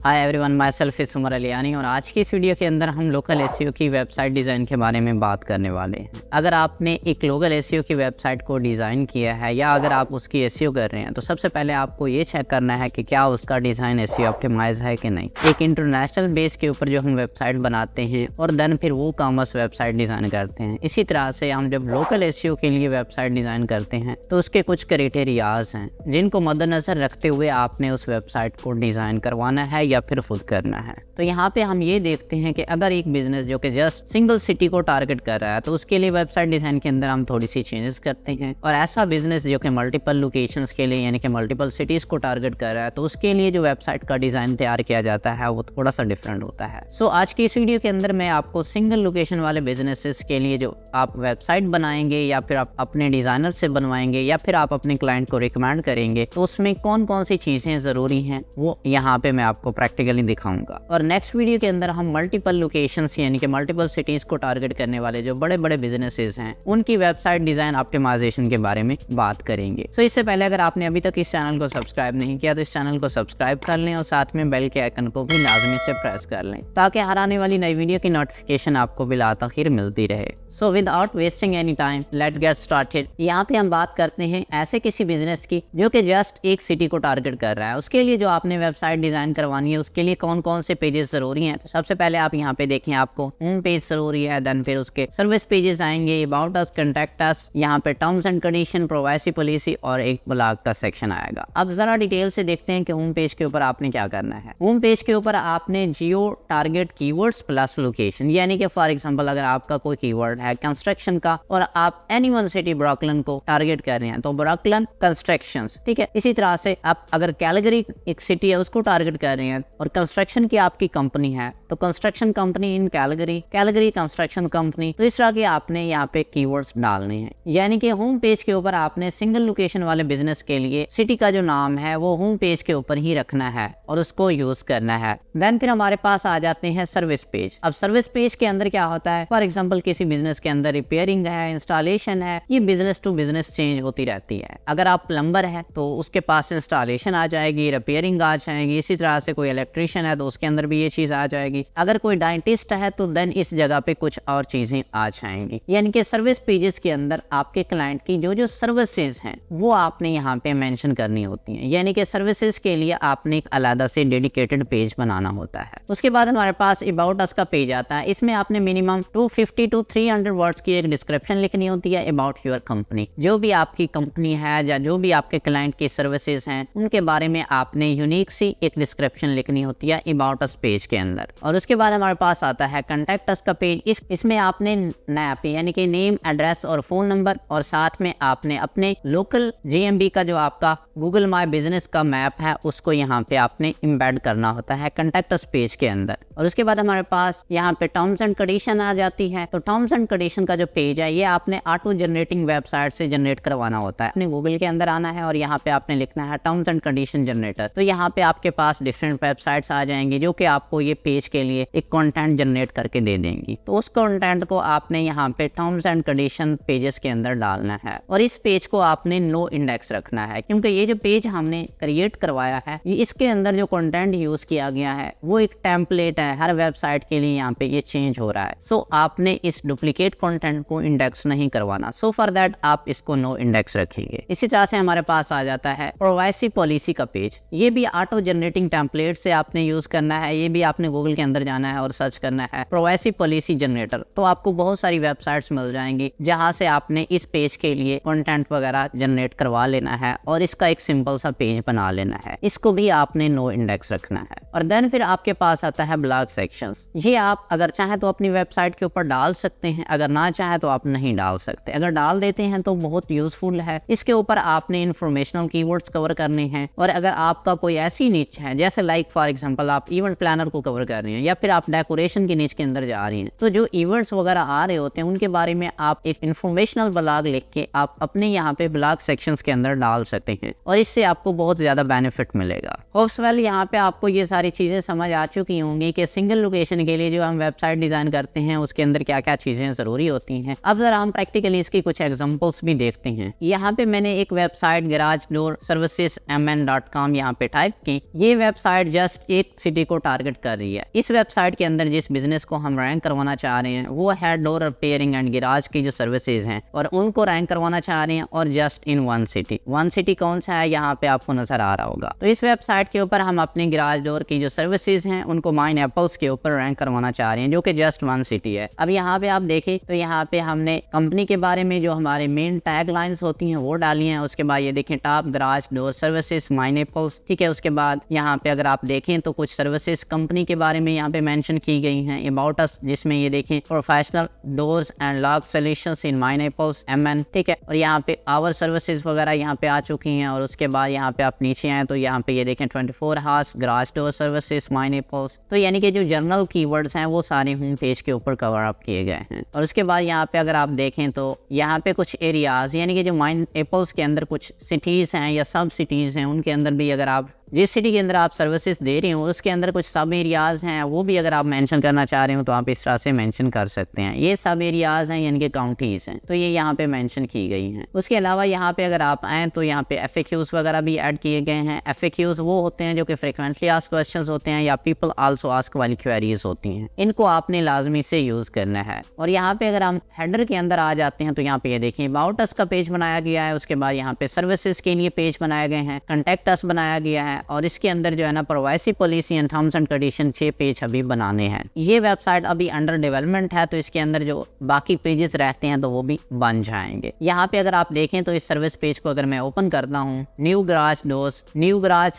Hi everyone, my self is Umar Aliyani और आज की इस वीडियो के अंदर हम लोकल एसईओ की वेबसाइट डिज़ाइन के बारे में बात करने वाले हैं। अगर आपने एक लोकल एसईओ की वेबसाइट को डिज़ाइन किया है या अगर आप उसकी एसईओ कर रहे हैं तो सबसे पहले आपको ये चेक करना है कि क्या उसका डिज़ाइन एसईओ ऑप्टिमाइज है कि नहीं। एक इंटरनेशनल बेस के ऊपर जो हम वेबसाइट बनाते हैं और देन फिर वो कॉमर्स वेबसाइट डिज़ाइन करते हैं। इसी तरह से हम जब लोकल एसईओ के लिए वेबसाइट डिज़ाइन करते हैं तो उसके कुछ क्राइटेरियाज हैं जिनको मद्देनजर रखते हुए आपने उस वेबसाइट को डिज़ाइन करवाना है या फिर खुद करना है। तो यहाँ पे हम ये देखते हैं कि अगर एक बिजनेस जो कि जस्ट सिंगल सिटी को टारगेट कर रहा है तो उसके लिए वेबसाइट डिजाइन के अंदर हम थोड़ी सी चेंजेस करते हैं, और ऐसा बिजनेस जो कि मल्टीपल लोकेशंस के लिए यानी कि मल्टीपल सिटीज को टारगेट कर रहा है तो उसके लिए जो वेबसाइट का डिजाइन तैयार किया जाता है वो थोड़ा सा डिफरेंट होता है। सो आज की इस वीडियो के अंदर मैं आपको सिंगल लोकेशन वाले बिजनेसेस के लिए जो आप वेबसाइट बनाएंगे या फिर आप अपने डिजाइनर से बनवाएंगे या फिर आप अपने क्लाइंट को रिकमेंड करेंगे तो उसमें कौन कौन सी चीजें जरूरी हैं वो यहाँ पे मैं आपको प्रैक्टिकली दिखाऊंगा। और नेक्स्ट वीडियो के अंदर हम मल्टीपल लोकेशंस यानी कि मल्टीपल सिटीज को टारगेट करने वाले जो बड़े बड़े बिजनेसेस हैं उनकी वेबसाइट डिजाइन ऑप्टिमाइजेशन के बारे में बात करेंगे। सो इससे पहले अगर आपने अभी तक इस चैनल को सब्सक्राइब नहीं किया तो इस चैनल को सब्सक्राइब कर लें और साथ में बेल के आइकन को भी लाजमी से प्रेस कर लें ताकि हर आने वाली नई वीडियो की नोटिफिकेशन आपको बिलाताखिर मिलती रहे। So without wasting any time let's get started. यहाँ पे हम बात करते हैं ऐसे किसी बिजनेस की जो कि जस्ट एक सिटी को टारगेट कर रहा है। उसके लिए जो आपने वेबसाइट डिजाइन करवानी है उसके लिए कौन कौन से पेजेस जरूरी हैं। तो सबसे पहले आप यहाँ पे देखें, आपको होम पेज जरूरी है, देन फिर उसके सर्विस पेजेस आएंगे, अबाउट अस, कांटेक्ट अस, यहाँ पे terms and condition, privacy policy और एक ब्लॉग का सेक्शन आएगा। अब जरा डिटेल से देखते हैं कि होम पेज के ऊपर आपने क्या करना है। होम पेज के ऊपर आपने जियो टारगेट कीवर्ड्स प्लस लोकेशन, यानी कि फॉर एग्जांपल अगर आपका कोई कीवर्ड है कंस्ट्रक्शन का और आप एनी वन सिटी ब्रुकलिन को टारगेट कर रहे हैं तो ब्रुकलिन कंस्ट्रक्शंस, ठीक है। इसी तरह से आप अगर कैलगरी एक सिटी है उसको टारगेट कर रहे हैं और कंस्ट्रक्शन की आपकी कंपनी है तो कंस्ट्रक्शन कंपनी इन कैलगरी कंस्ट्रक्शन कंपनी, तो इस तरह के आपने यहाँ पे कीवर्ड्स डालने हैं। यानी कि होम पेज के ऊपर आपने सिंगल लोकेशन वाले बिजनेस के लिए सिटी का जो नाम है वो होम पेज के ऊपर ही रखना है और उसको यूज करना है। देन फिर हमारे पास आ जाते हैं सर्विस पेज। अब सर्विस पेज के अंदर क्या होता है, फॉर एग्जाम्पल किसी बिजनेस के अंदर रिपेयरिंग है, इंस्टॉलेशन है, ये बिजनेस टू बिजनेस चेंज होती रहती है। अगर आप प्लम्बर है तो उसके पास इंस्टॉलेशन आ जाएगी, रिपेयरिंग आ जाएगी। इसी तरह से कोई इलेक्ट्रिशियन है तो उसके अंदर भी ये चीज आ जाएगी। अगर कोई डाइटिस्ट है तो देन इस जगह पे कुछ और चीजें आ जाएंगी। यानी कि सर्विस पेजेस के अंदर आपके क्लाइंट की जो जो सर्विसेज हैं वो आपने यहाँ पे मेंशन करनी होती हैं। यानी कि सर्विसेज के लिए आपने एक अलग से डेडिकेटेड पेज बनाना होता है। उसके बाद हमारे पास अबाउट अस का पेज आता है। इसमें आपने मिनिमम 250 to 300 वर्ड्स की एक डिस्क्रिप्शन लिखनी होती है अबाउट योर कंपनी। जो भी आपकी कंपनी है या जो भी आपके क्लाइंट की सर्विसेज हैं उनके बारे में आपने यूनिक सी एक डिस्क्रिप्शन लिखनी होती है अबाउट अस पेज के अंदर। और उसके बाद हमारे पास आता है कांटेक्ट अस का पेज। इसमें आपने नैप यानी कि नेम, एड्रेस और फोन नंबर और साथ में आपने अपने लोकल जीएमबी का जो आपका गूगल माई बिजनेस का मैप है उसको यहाँ पे आपने इम्बेड करना होता है कांटेक्ट अस पेज के अंदर। और उसके बाद हमारे पास यहाँ पे टर्म्स एंड कंडीशन आ जाती है। तो टर्म्स एंड कंडीशन का जो पेज है ये आपने ऑटो जनरेटिंग वेबसाइट से जनरेट करवाना होता है। अपने गूगल के अंदर आना है और यहाँ पे आपने लिखना है टर्म्स एंड कंडीशन जनरेटर। तो यहाँ पे आपके पास डिफरेंट वेबसाइट्स आ जाएंगी जो कि आपको ये पेज के लिए एक कंटेंट जनरेट करके दे देंगी। तो उस कंटेंट को आपने यहाँ पे टर्म्स एंड कंडीशन पेजेस के अंदर डालना है और इस पेज को आपने नो इंडेक्स रखना है क्योंकि ये जो पेज हमने क्रिएट करवाया है ये इसके अंदर जो कंटेंट यूज किया गया है वो एक टेम्पलेट है, हर वेबसाइट के लिए यहाँ पे ये चेंज हो रहा है। सो आपने इस डुप्लीकेट कंटेंट को इंडेक्स नहीं करवाना। सो फॉर दैट आप इसको नो इंडेक्स रखेंगे। इसी तरह से हमारे पास आ जाता है प्राइवेसी पॉलिसी का पेज। ये भी ऑटो जनरेटिंग टेम्पलेट से आपने यूज करना है। ये भी आपने गूगल के अंदर जाना है और सर्च करना है प्राइवेसी पॉलिसी जनरेटर। तो आपको बहुत सारी वेबसाइट्स मिल जाएंगी जहां से आपने इस पेज के लिए कंटेंट वगैरह जनरेट करवा लेना है और इसका एक सिंपल सा पेज बना लेना है। इसको भी आपने नो इंडेक्स रखना है। और देन फिर आपके पास आता है ब्लॉग सेक्शंस। ये आप अगर चाहे तो अपनी वेबसाइट के ऊपर डाल सकते हैं, अगर ना चाहे तो आप नहीं डाल सकते। अगर डाल देते हैं तो बहुत यूजफुल है। इसके ऊपर आपने इंफॉर्मेशनल कीवर्ड्स कवर करने हैं। और अगर आपका कोई ऐसी नीच है जैसे लाइक फॉर एग्जांपल आप इवेंट प्लानर को कवर कर रहे हैं हैं या फिर आप डेकोरेशन की नीच के अंदर जा रही हैं, तो जो इवेंट्स वगैरह आ रहे होते हैं उनके बारे में आप एक इन्फॉर्मेशनल ब्लॉग लिख के आप अपने यहाँ पे ब्लॉग सेक्शंस के अंदर डाल सकते हैं और इससे आपको बहुत ज़्यादा बेनिफिट मिलेगा। होप्स वेल यहाँ पे आपको ये सारी चीज़ें समझ आ चुकी होंगी कि सिंगल लोकेशन के लिए जो हम वेबसाइट डिज़ाइन करते हैं उसके अंदर क्या क्या चीज़ें ज़रूरी होती हैं। अब ज़रा हम प्रैक्टिकली इसकी कुछ एग्जांपल्स भी देखते हैं। यहाँ पे मैंने एक website garage door services mn.com यहाँ पे टाइप की। ये वेबसाइट जस्ट एक सिटी को टारगेट कर रही है। इस वेबसाइट के अंदर जिस बिजनेस को हम रैंक करवाना चाह रहे हैं वो है डोर रिपेयरिंग एंड गैराज की जो सर्विसेज हैं और उनको रैंक करवाना चाह रहे हैं और जस्ट इन वन सिटी कौन सा है यहाँ पे आपको नजर आ रहा होगा। तो इस वेबसाइट के ऊपर हम अपनी गैराज डोर की जो सर्विसेज हैं उनको माइन एप्पल्स के ऊपर रैंक करवाना चाह रहे हैं जो कि जस्ट वन सिटी है। अब यहाँ पे आप देखें तो यहाँ पे हमने कंपनी के बारे में जो हमारे मेन टैग लाइन्स होती हैं वो डाली हैं। उसके बाद ये देखें top garage door services mine apples, ठीक है। उसके बाद यहाँ पे अगर आप देखें तो कुछ सर्विसेज कंपनी के बारे में यहाँ पे मेंशन की गई हैं। अबाउट अस जिसमें ये देखें professional doors and lock solutions in mine apples MN, ठीक है। और यहाँ पे आवर सर्विसेज वगैरह यहाँ पे आ चुकी हैं। और उसके बाद यहाँ पे आप नीचे आए तो यहाँ पे ये देखें 24 house garage door services mine apples. तो यानी कि जो जर्नल कीवर्ड्स हैं वो सारे होम पेज के ऊपर कवर अप किए गए हैं। और उसके बाद यहाँ पे अगर आप देखें तो यहाँ पे कुछ एरियाज यानी कि जो माइन एप्पल्स के अंदर कुछ सिटीज़ हैं या सब सिटीज़ हैं उनके अंदर भी अगर आप जिस सिटी के अंदर आप सर्विसेज दे रहे हो उसके अंदर कुछ सब एरियाज़ हैं वो भी अगर आप मेंशन करना चाह रहे हो तो आप इस तरह से मेंशन कर सकते हैं। ये सब एरियाज़ हैं यानी कि काउंटीज़ हैं तो ये यहाँ पे मेंशन की गई हैं। उसके अलावा यहाँ पे अगर आप आएँ तो यहाँ पे FAQs वगैरह भी ऐड किए गए हैं। FAQs वो होते हैं जो कि फ्रिक्वेंटली आस्क्ड क्वेश्चंस होते हैं या पीपल आल्सो आस्क वाली क्वेरीज होती हैं। इनको आपने लाजमी से यूज़ करना है। और यहाँ पे अगर हम हेडर के अंदर आ जाते हैं तो यहाँ पे ये देखिए अबाउट अस का पेज बनाया गया है। उसके बाद यहाँ पे सर्विसेज के लिए पेज बनाए गए हैं, कॉन्टैक्ट अस बनाया गया है और इसके अंदर जो है ना privacy policy and terms and condition 6 page अभी बनाने हैं। ये वेबसाइट अभी अंडर डेवलपमेंट है तो इसके अंदर जो बाकी पेजेस रहते हैं तो वो भी बन जाएंगे। यहाँ पे अगर आप देखें तो इस सर्विस पेज को अगर मैं ओपन करता हूँ न्यू गैराज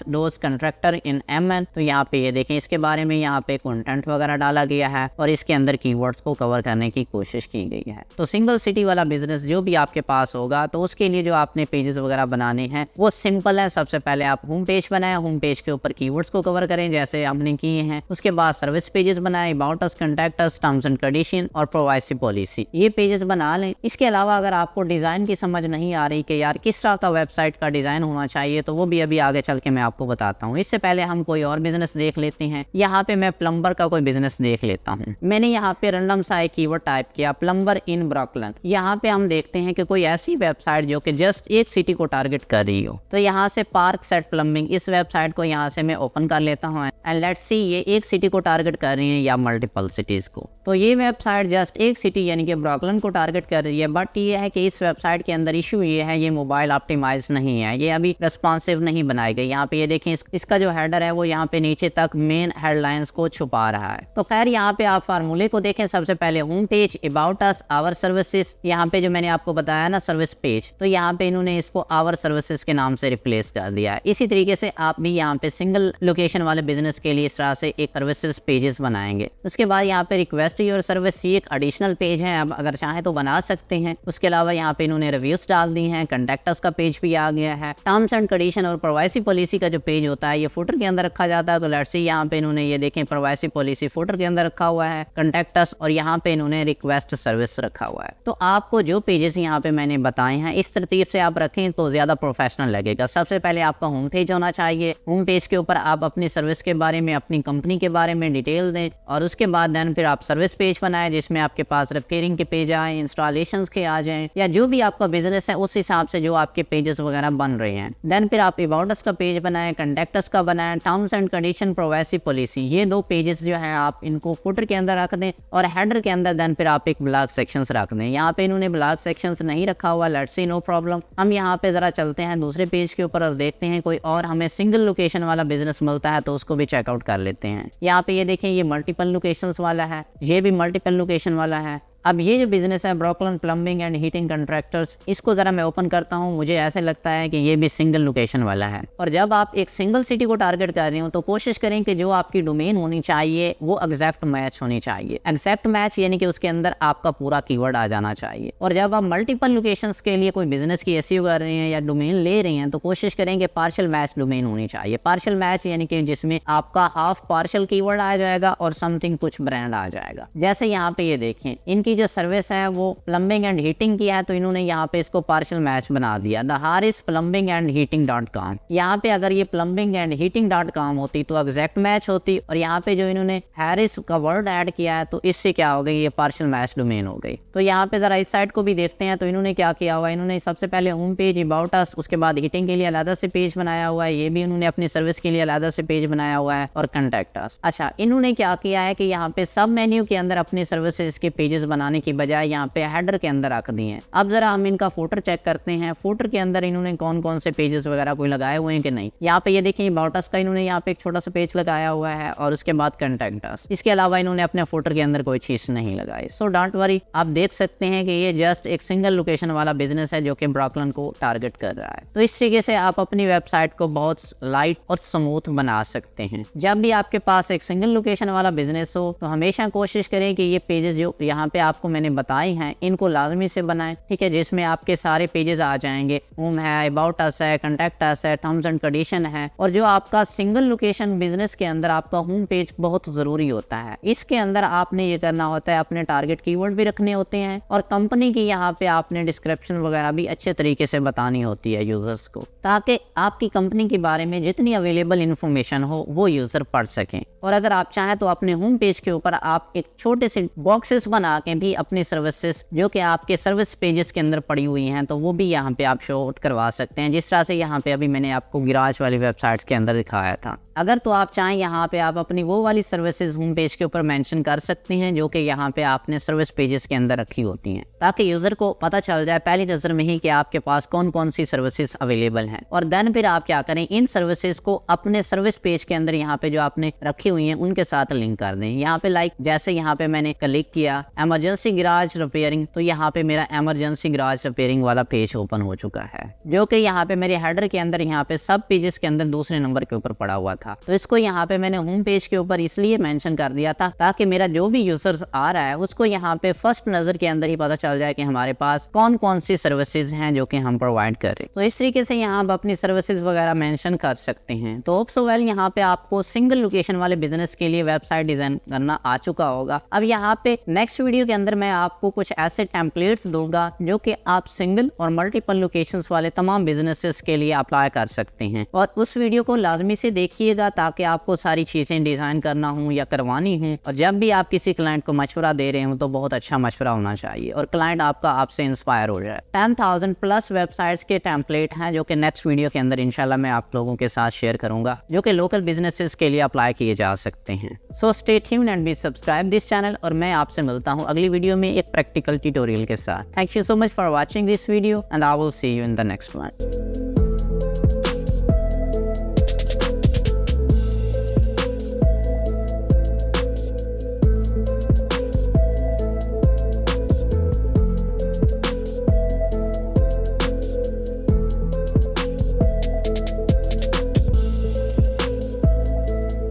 डोर्स कंट्रैक्टर इन MN, तो यहाँ पे ये देखें इसके बारे में यहाँ पे कंटेंट वगैरह डाला गया है और इसके अंदर कीवर्ड्स को कवर करने की कोशिश की गई है। तो सिंगल सिटी वाला बिजनेस जो भी आपके पास होगा तो उसके लिए जो आपने पेजेस वगैरह बनाने हैं वो सिंपल है। सबसे पहले आप होम पेज बनाएं, होम पेज के ऊपर कीवर्ड्स को कवर करें जैसे हमने किए हैं। उसके बाद सर्विस पेजेस बनाएं, about us, contact us, terms and condition और प्राइवेसी पॉलिसी, ये पेजेस बना लें। इसके अलावा अगर आपको डिजाइन की समझ नहीं आ रही कि यार किस तरह का वेबसाइट का डिजाइन होना चाहिए तो वो भी अभी आगे चल के मैं आपको बताता हूँ। इससे पहले हम कोई और बिजनेस देख लेते हैं। यहाँ पे मैं प्लम्बर का कोई बिजनेस देख लेता हूँ। मैंने यहाँ पे रैंडम सा एक कीवर्ड टाइप किया प्लम्बर इन ब्रुकलिन। यहाँ पे हम देखते हैं कि कोई ऐसी वेबसाइट जो कि जस्ट एक सिटी को टारगेट कर रही हो। तो यहाँ से पार्क सेट प्लम्बिंग इस वेबसाइट को यहाँ से मैं ओपन कर लेता हूँ एंड लेट्स सी ये एक सिटी को टारगेट कर रही है या मल्टीपल सिटीज को। तो ये वेबसाइट जस्ट एक सिटी यानी कि ब्रुकलिन को टारगेट कर रही है। बट ये है कि इस वेबसाइट के अंदर इशू ये है ये मोबाइल ऑप्टिमाइज नहीं है, ये अभी रेस्पॉन्सिव नहीं बनाई गई। यहाँ पे ये देखें इसका जो हेडर है वो यहाँ पे नीचे तक मेन हेडलाइंस को छुपा रहा है। तो खैर यहाँ पे आप फार्मूले को देखें। सबसे पहले home page, about us, our services, यहाँ पे जो मैंने आपको बताया ना सर्विस पेज, तो यहाँ पे इन्होंने इसको आवर सर्विसेज के नाम से रिप्लेस कर दिया है। इसी तरीके से आप भी यहाँ पे सिंगल लोकेशन वाले बिजनेस के लिए इस तरह से एक सर्विसेज पेजेस बनाएंगे। उसके बाद यहाँ पे रिक्वेस्ट योर सर्विस, ये एक एडिशनल पेज है, अब अगर चाहे तो बना सकते हैं। उसके अलावा यहाँ पे इन्होंने रिव्यूज डाल दी हैं, कॉन्टैक्ट अस का पेज भी आ गया है। टर्म्स एंड कंडीशन और प्राइवेसी पॉलिसी का जो पेज होता है ये फुटर के अंदर रखा जाता है। तो लेट्स सी यहाँ पे इन्होंने ये देखें प्राइवेसी पॉलिसी फुटर के अंदर रखा हुआ है, कॉन्टैक्ट अस और यहाँ पे इन्होंने रिक्वेस्ट सर्विस रखा हुआ है। तो आपको जो पेजेस यहाँ पे मैंने बताए हैं इस तरतीब से आप रखें तो ज्यादा प्रोफेशनल लगेगा। सबसे पहले आपका होम पेज होना चाहिए। होम पेज के ऊपर आप अपनी सर्विस के बारे में, अपनी कंपनी के बारे में डिटेल दें और उसके बाद देन फिर आप सर्विस पेज बनाएं जिसमें आपके पास रिपेयरिंग के पेज आए, इंस्टॉलेशंस के आ जाएं या जो भी आपका बिजनेस है उस हिसाब से जो आपके पेजेस वगैरह बन रहे हैं। देन फिर आप अबाउट अस का पेज बनाएं, कॉन्टैक्ट अस का बनाएं, terms and condition, privacy policy, ये दो पेजेस जो है आप इनको फुटर के अंदर रख दें और हेडर के अंदर देन फिर आप एक ब्लॉग सेक्शंस रख दें। यहाँ पे इन्होंने ब्लॉग सेक्शंस नहीं रखा हुआ, लेट्स सी नो प्रॉब्लम। हम यहाँ पे जरा चलते हैं दूसरे पेज के ऊपर और देखते हैं कोई और हमें सिंगल लोकेशन वाला बिजनेस मिलता है तो उसको भी चेकआउट कर लेते हैं। यहाँ पे ये देखें ये मल्टीपल लोकेशंस वाला है, ये भी मल्टीपल लोकेशन वाला है। अब ये जो बिजनेस है Brooklyn plumbing and heating contractors, इसको ज़रा मैं ओपन करता हूँ। मुझे ऐसे लगता है कि ये भी सिंगल लोकेशन वाला है। और जब आप एक सिंगल सिटी को टारगेट कर रहे हो तो कोशिश करें कि जो आपकी डोमेन होनी चाहिए वो एग्जैक्ट मैच होनी चाहिए। एग्जैक्ट मैच यानी कि उसके अंदर आपका पूरा कीवर्ड आ जाना चाहिए। और जब आप मल्टीपल लोकेशंस के लिए कोई बिजनेस की एसईओ कर रहे हैं या डोमेन ले रहे हैं तो कोशिश करें कि पार्शियल मैच डोमेन होनी चाहिए। पार्शियल मैच यानी कि जिसमें आपका हाफ पार्शियल कीवर्ड आ जाएगा और समथिंग कुछ ब्रांड आ जाएगा। जैसे यहाँ पे ये देखें, इनकी जो सर्विस है वो प्लम्बिंग एंड हीटिंग की है, तो इन्होंने यहाँ पे इसको पार्शियल मैच बना दिया, द हारिस प्लम्बिंग एंड हीटिंग.com। यहाँ पे अगर ये प्लम्बिंग एंड हीटिंग.com होती तो एग्जैक्ट मैच होती, और यहाँ पे जो इन्होंने हैरिस का वर्ड ऐड किया है तो इससे क्या हो गई, ये पार्शियल मैच डोमेन हो गई। तो यहाँ पे जरा इस साइड को भी देखते हैं। तो इन्होंने क्या किया हुआ है, इन्होंने सबसे पहले होम पेज, अबाउट अस, उसके बाद हीटिंग के लिए अलग से पेज बनाया हुआ है, ये भी इन्होंने अपनी सर्विस के लिए अलग से पेज बनाया हुआ है, और कॉन्टैक्ट अस। अच्छा, इन्होंने क्या किया है कि यहाँ पे सब मेन्यू के अंदर अपनी सर्विसेज के पेजेस बनाने की बजाय यहाँ पे हेडर के अंदर रख दिए हैं। अब जरा हम इनका फुटर चेक करते हैं, फुटर के अंदर इन्होंने कौन कौन से पेजेस वगैरह कोई लगाए हुए हैं कि नहीं। यहाँ पे ये देखिए अबाउट अस का इन्होंने यहाँ पे एक छोटा सा पेज लगाया हुआ है, और उसके बाद कॉन्टैक्ट अस। इसके अलावा इन्होंने अपने फुटर के अंदर कोई चीज नहीं लगाई। सो डोंट वरी, आप देख सकते हैं कि ये जस्ट एक सिंगल लोकेशन वाला बिजनेस है जो कि ब्रुकलिन को टारगेट कर रहा है। तो इस तरीके से आप अपनी वेबसाइट को बहुत लाइट और स्मूथ बना सकते हैं। जब भी आपके पास एक सिंगल लोकेशन वाला बिजनेस हो तो हमेशा कोशिश करें कि ये पेजेस जो यहाँ पे आपको मैंने बताए हैं इनको लाजमी से बनाएं, ठीक है, जिसमें आपके सारे पेजेस आ जाएंगे। होम है, अबाउट अस है, कॉन्टैक्ट अस है, टर्म्स एंड कंडीशन है। और जो आपका सिंगल लोकेशन बिजनेस के अंदर आपका होम पेज बहुत जरूरी होता है। इसके अंदर आपने ये करना होता है, अपने टारगेट कीवर्ड भी रखने होते हैं, और कंपनी की यहाँ पे आपने डिस्क्रिप्शन वगैरह भी अच्छे तरीके से बतानी होती है यूजर्स को, ताकि आपकी कंपनी के बारे में जितनी अवेलेबल इंफॉर्मेशन हो वो यूजर पढ़ सकें। और अगर आप चाहें तो अपने होम पेज के ऊपर आप एक छोटे से बॉक्सेस बना के भी अपनी सर्विसेज जो कि आपके सर्विस पेजेस के अंदर पड़ी हुई हैं तो वो भी यहाँ पे आप शो आउट करवा सकते हैं, जिस तरह से यहाँ पे अभी मैंने आपको गिराज वाली वेबसाइट्स के अंदर दिखाया था। अगर तो आप चाहें यहाँ पे आप अपनी वो वाली सर्विसेज होम पेज के ऊपर मेंशन कर सकते हैं जो कि यहाँ पे आपने सर्विस पेजेस के अंदर रखी होती हैं, ताकि यूजर को पता चल जाए पहली नजर में ही कि आपके पास कौन कौन सी सर्विसेज अवेलेबल हैं। और देन फिर आप क्या करें, इन सर्विसेज को अपने सर्विस पेज के अंदर यहाँ पे जो आपने रखी हुई हैं उनके साथ लिंक कर दें। यहाँ पे लाइक जैसे यहाँ पे मैंने क्लिक किया इमरजेंसी गैराज रिपेयरिंग, तो यहाँ पे मेरा इमरजेंसी गैराज रिपेयरिंग वाला पेज ओपन हो चुका है, जो कि यहाँ पे मेरे हेडर के अंदर यहाँ पे सब पेजेस के अंदर दूसरे नंबर के ऊपर पड़ा हुआ था। तो इसको यहाँ पे मैंने होम पेज के ऊपर इसलिए मेंशन कर दिया था ताकि मेरा जो भी यूजर्स आ रहा है उसको यहाँ पे फर्स्ट नजर के अंदर ही पता चल जाए कि हमारे पास कौन कौन सी सर्विसेज हैं जो कि हम प्रोवाइड कर रहे हैं। तो इस तरीके से यहाँ आप अपनी सर्विसेज वगैरह मेंशन कर सकते हैं। तो होप सो वेल यहाँ पे आपको सिंगल लोकेशन वाले बिजनेस के लिए वेबसाइट डिजाइन करना आ चुका होगा। अब यहाँ पे नेक्स्ट वीडियो के अंदर मैं आपको कुछ ऐसे टेम्पलेट्स दूंगा जो कि आप सिंगल और मल्टीपल लोकेशंस वाले तमाम बिजनेसेस के लिए अप्लाई कर सकते हैं, और उस वीडियो को लाजमी से देखिएगा ताकि आपको सारी चीजें डिजाइन करना हो या करवानी हो। और जब भी आप किसी क्लाइंट को मशवरा दे रहे हो तो बहुत अच्छा मशवरा होना चाहिए और क्लाइंट आपका आपसे इंस्पायर हो जाए। 10,000 प्लस वेबसाइट्स के टेम्पलेट हैं जो कि नेक्स्ट वीडियो के अंदर इंशाल्लाह मैं आप लोगों के साथ शेयर करूंगा, जो कि लोकल बिजनेसेस के लिए अप्लाई किए जा सकते हैं। So stay tuned and B subscribe this channel, और मैं आपसे मिलता हूं अगली वीडियो में एक प्रैक्टिकल ट्यूटोरियल के साथ। Thank you so much for watching this video and I will see you in the next one.